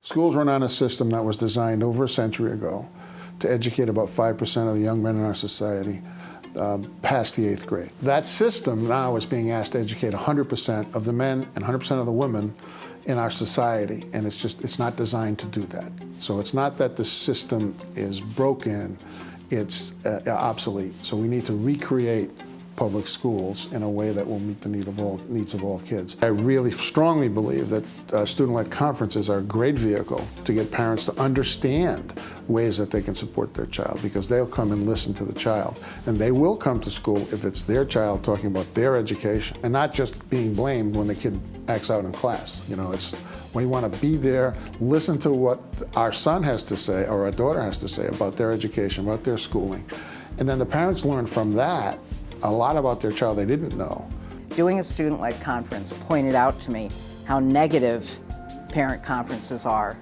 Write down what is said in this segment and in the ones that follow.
Schools run on a system that was designed over a century ago to educate about 5% of the young men in our society past the 8th grade. That system now is being asked to educate 100% of the men and 100% of the women in our society, and it's not designed to do that. So it's not that the system is broken, it's obsolete. So we need to recreate public schools in a way that will meet the needs of all kids. I really strongly believe that student-led conferences are a great vehicle to get parents to understand ways that they can support their child, because they'll come and listen to the child. And they will come to school if it's their child talking about their education and not just being blamed when the kid acts out in class. You know, we want to be there, listen to what our son has to say or our daughter has to say about their education, about their schooling. And then the parents learn from that a lot about their child they didn't know. Doing a student-led conference pointed out to me how negative parent conferences are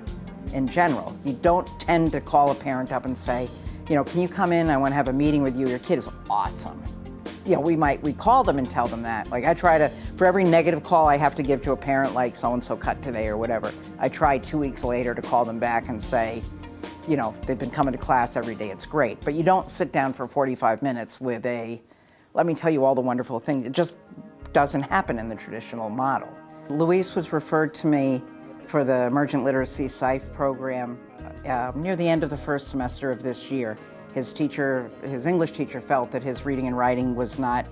in general. You don't tend to call a parent up and say, you know, can you come in, I want to have a meeting with you, your kid is awesome. You know, we call them and tell them that. Like I try to, for every negative call I have to give to a parent, like so-and-so cut today or whatever, I try 2 weeks later to call them back and say, you know, they've been coming to class every day, it's great. But you don't sit down for 45 minutes with let me tell you all the wonderful things. It just doesn't happen in the traditional model. Luis was referred to me for the Emergent Literacy SIFE program near the end of the first semester of this year. His English teacher felt that his reading and writing was not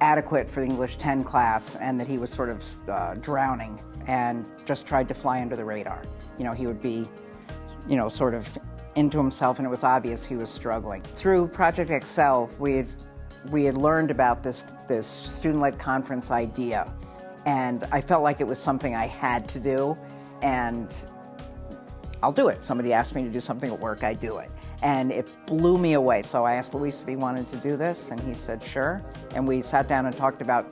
adequate for the English 10 class and that he was sort of drowning and just tried to fly under the radar. You know, he would be, you know, sort of into himself, and it was obvious he was struggling. Through Project Excel, we had learned about this student-led conference idea, and I felt like it was something I had to do, and I'll do it. Somebody asked me to do something at work, I do it. And it blew me away. So I asked Luis if he wanted to do this, and he said sure. And we sat down and talked about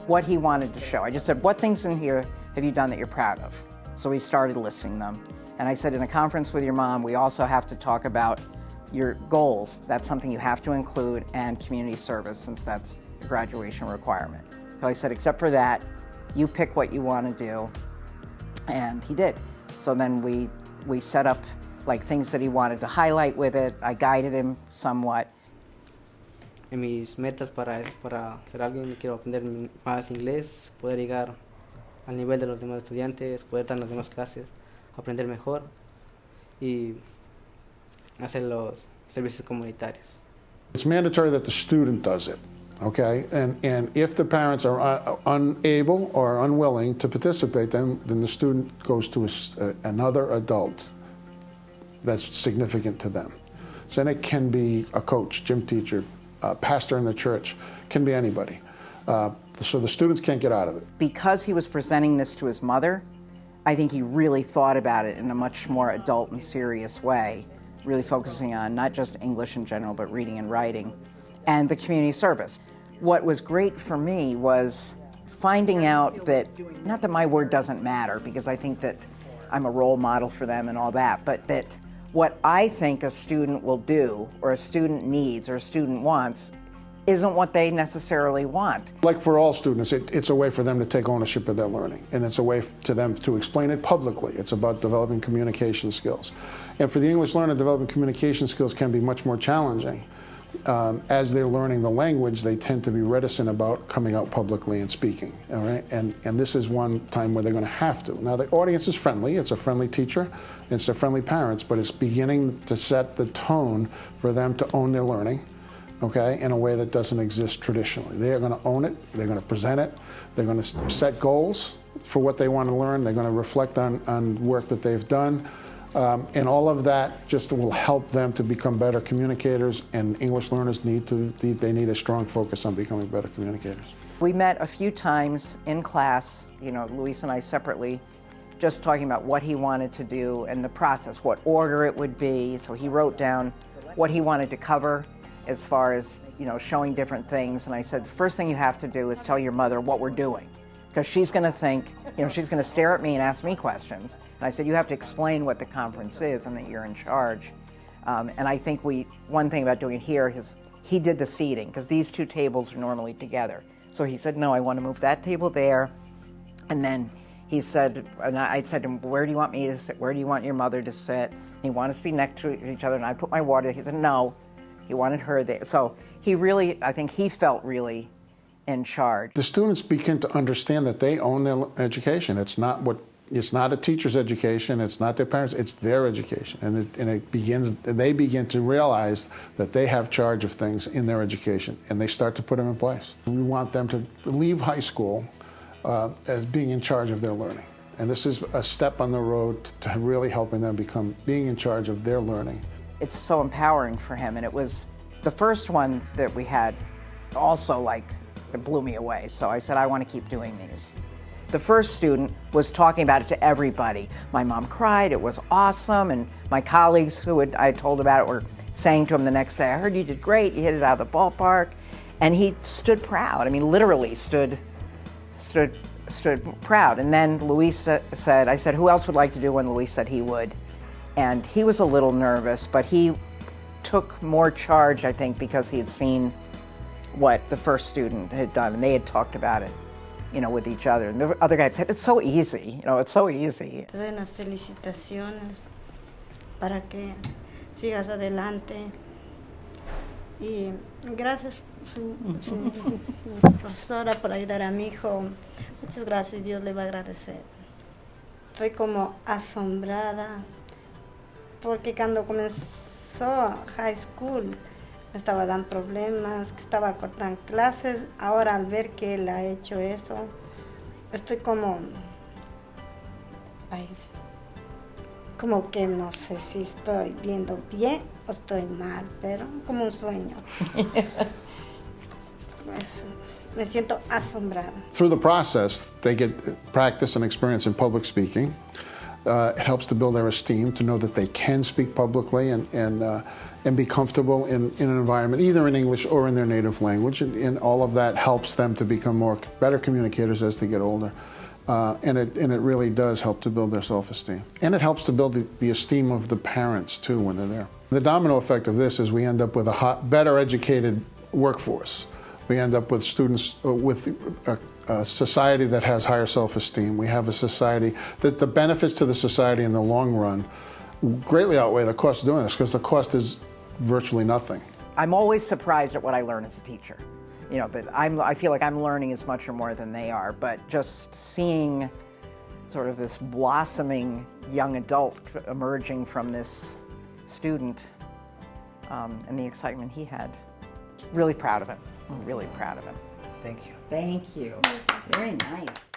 what he wanted to show. I just said, what things in here have you done that you're proud of? So we started listing them. And I said, in a conference with your mom, we also have to talk about your goals. That's something you have to include, and community service, since that's a graduation requirement. So I said, except for that, you pick what you want to do. And he did. So then we set up like things that he wanted to highlight with it. I guided him somewhat. En mis metas para ser alguien, quiero aprender más inglés, poder llegar al nivel de los demás estudiantes, poder estar en las demás clases, aprender mejor y hacer los servicios comunitarios. It's mandatory that the student does it, okay? And if the parents are unable or unwilling to participate, then the student goes to another adult that's significant to them. So then it can be a coach, gym teacher, a pastor in the church, can be anybody. So the students can't get out of it. Because he was presenting this to his mother, I think he really thought about it in a much more adult and serious way, really focusing on not just English in general, but reading and writing, and the community service. What was great for me was finding out that, not that my word doesn't matter, because I think that I'm a role model for them and all that, but that what I think a student will do, or a student needs, or a student wants, isn't what they necessarily want. Like for all students, it's a way for them to take ownership of their learning, and it's a way to them to explain it publicly. It's about developing communication skills. And for the English learner, developing communication skills can be much more challenging. As they're learning the language, they tend to be reticent about coming out publicly and speaking, all right? And this is one time where they're going to have to. Now, the audience is friendly. It's a friendly teacher. It's a friendly parents, but it's beginning to set the tone for them to own their learning, okay, in a way that doesn't exist traditionally. They are going to own it. They're going to present it. They're going to set goals for what they want to learn. They're going to reflect on work that they've done. And all of that just will help them to become better communicators, and English learners need a strong focus on becoming better communicators. We met a few times in class, you know, Luis and I separately, just talking about what he wanted to do and the process, what order it would be. So he wrote down what he wanted to cover as far as, you know, showing different things. And I said, the first thing you have to do is tell your mother what we're doing, because she's going to think, you know, she's going to stare at me and ask me questions. And I said, you have to explain what the conference is and that you're in charge. And I think one thing about doing it here is he did the seating, because these two tables are normally together. So he said, no, I want to move that table there. And then he said, and I said to him, where do you want me to sit? Where do you want your mother to sit? And he wanted us to be next to each other, and I put my water there. He said, no, he wanted her there. So he really, I think he felt really in charge. The students begin to understand that they own their education. It's not a teacher's education, it's not their parents', it's their education. And they begin to realize that they have charge of things in their education, and they start to put them in place. We want them to leave high school as being in charge of their learning. And this is a step on the road to really helping them being in charge of their learning. It's so empowering for him, and it was the first one that we had also, it blew me away. So I said, I want to keep doing these. The first student was talking about it to everybody. My mom cried, it was awesome, and my colleagues who I told about it were saying to him the next day, I heard you did great, you hit it out of the ballpark. And he stood proud, I mean, literally stood proud. And then Luis said, I said, who else would like to do one? Luis said he would. And he was a little nervous, but he took more charge, I think, because he had seen what the first student had done, and they had talked about it, with each other. And the other guy said, it's so easy, it's so easy. Te doy unas felicitaciones para que sigas adelante. Y gracias, su profesora, por ayudar a mi hijo. Muchas gracias, Dios le va a agradecer. Estoy como asombrada, porque cuando comenzó high school, me estaba dando problemas, que estaba cortando clases. Ahora al ver que él ha hecho eso, estoy como que no sé si estoy viendo bien o estoy mal, pero como un sueño. Me siento asombrada. Through the process, they get practice and experience in public speaking. It helps to build their esteem, to know that they can speak publicly and be comfortable in an environment, either in English or in their native language. And all of that helps them to become better communicators as they get older. And it really does help to build their self-esteem. And it helps to build the esteem of the parents, too, when they're there. The domino effect of this is we end up with a better educated workforce. We end up with students with a society that has higher self-esteem. We have a society that the benefits to the society in the long run greatly outweigh the cost of doing this, because the cost is virtually nothing. I'm always surprised at what I learn as a teacher. That I feel like I'm learning as much or more than they are, but just seeing sort of this blossoming young adult emerging from this student and the excitement he had, really proud of him. I'm really proud of him. Thank you. Thank you. Very nice.